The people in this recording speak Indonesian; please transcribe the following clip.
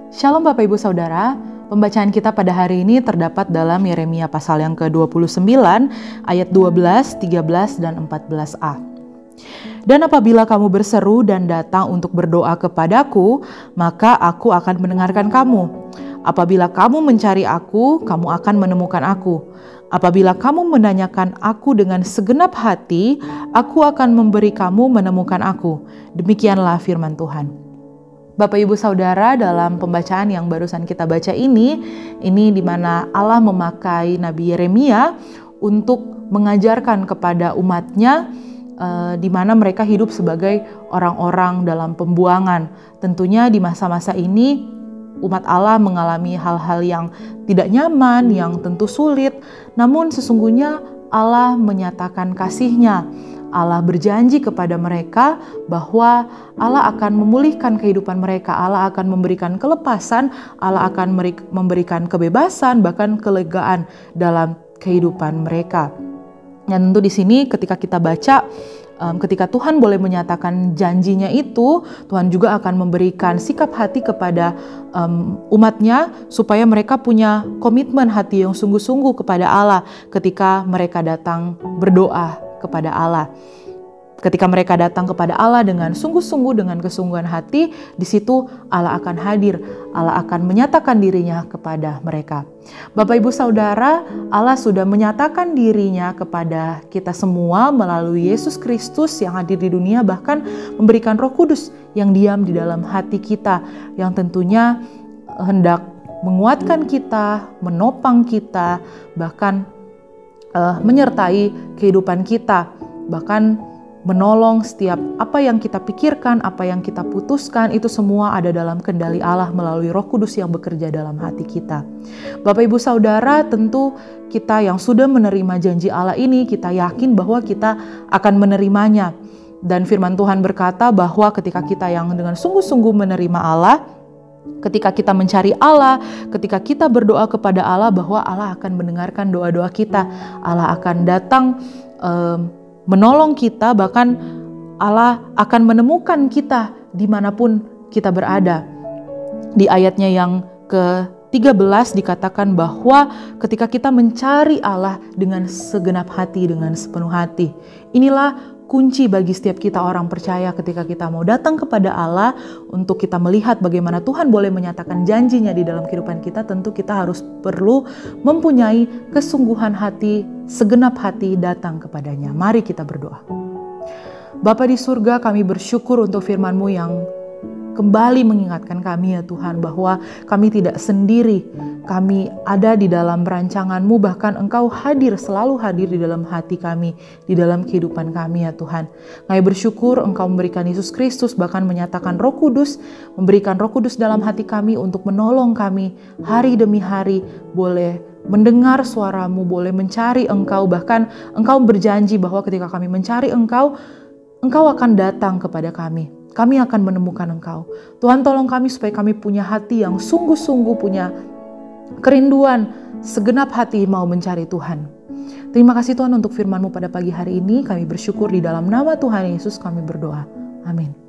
Shalom Bapak Ibu Saudara, pembacaan kita pada hari ini terdapat dalam Yeremia pasal yang ke-29 ayat 12, 13, dan 14a. Dan apabila kamu berseru dan datang untuk berdoa kepadaku, maka aku akan mendengarkan kamu. Apabila kamu mencari aku, kamu akan menemukan aku. Apabila kamu menanyakan aku dengan segenap hati, aku akan memberi kamu menemukan aku. Demikianlah firman Tuhan. Bapak Ibu Saudara, dalam pembacaan yang barusan kita baca ini di mana Allah memakai Nabi Yeremia untuk mengajarkan kepada umatnya di mana mereka hidup sebagai orang-orang dalam pembuangan. Tentunya di masa-masa ini umat Allah mengalami hal-hal yang tidak nyaman, yang tentu sulit, namun sesungguhnya Allah menyatakan kasih-Nya. Allah berjanji kepada mereka bahwa Allah akan memulihkan kehidupan mereka, Allah akan memberikan kelepasan, Allah akan memberikan kebebasan, bahkan kelegaan dalam kehidupan mereka. Dan tentu di sini ketika kita baca, ketika Tuhan boleh menyatakan janjinya itu, Tuhan juga akan memberikan sikap hati kepada umatnya supaya mereka punya komitmen hati yang sungguh-sungguh kepada Allah ketika mereka datang berdoa kepada Allah. Ketika mereka datang kepada Allah dengan sungguh-sungguh, dengan kesungguhan hati, di situ Allah akan hadir, Allah akan menyatakan dirinya kepada mereka. Bapak Ibu Saudara, Allah sudah menyatakan dirinya kepada kita semua melalui Yesus Kristus yang hadir di dunia, bahkan memberikan Roh Kudus yang diam di dalam hati kita, yang tentunya hendak menguatkan kita, menopang kita, bahkan menyertai kehidupan kita, bahkan menolong setiap apa yang kita pikirkan, apa yang kita putuskan, itu semua ada dalam kendali Allah melalui Roh Kudus yang bekerja dalam hati kita. Bapak Ibu Saudara, tentu kita yang sudah menerima janji Allah ini, kita yakin bahwa kita akan menerimanya. Dan firman Tuhan berkata bahwa ketika kita yang dengan sungguh-sungguh menerima Allah, ketika kita mencari Allah, ketika kita berdoa kepada Allah, bahwa Allah akan mendengarkan doa-doa kita. Allah akan datang menolong kita, bahkan Allah akan menemukan kita dimanapun kita berada. Di ayatnya yang ke-13 dikatakan bahwa ketika kita mencari Allah dengan segenap hati, dengan sepenuh hati. Inilah kunci bagi setiap kita orang percaya ketika kita mau datang kepada Allah untuk kita melihat bagaimana Tuhan boleh menyatakan janjinya di dalam kehidupan kita. Tentu kita harus perlu mempunyai kesungguhan hati, segenap hati datang kepadanya. Mari kita berdoa. Bapa di surga, kami bersyukur untuk firman-Mu yang kembali mengingatkan kami ya Tuhan bahwa kami tidak sendiri. Kami ada di dalam rancangan-Mu, bahkan Engkau hadir, selalu hadir di dalam hati kami, di dalam kehidupan kami ya Tuhan. Kami bersyukur Engkau memberikan Yesus Kristus, bahkan menyatakan Roh Kudus, memberikan Roh Kudus dalam hati kami untuk menolong kami hari demi hari, boleh mendengar suara-Mu, boleh mencari Engkau, bahkan Engkau berjanji bahwa ketika kami mencari Engkau, Engkau akan datang kepada kami. Kami akan menemukan Engkau. Tuhan tolong kami supaya kami punya hati yang sungguh-sungguh, punya kerinduan, segenap hati mau mencari Tuhan. Terima kasih Tuhan untuk firman-Mu pada pagi hari ini. Kami bersyukur di dalam nama Tuhan Yesus kami berdoa. Amin.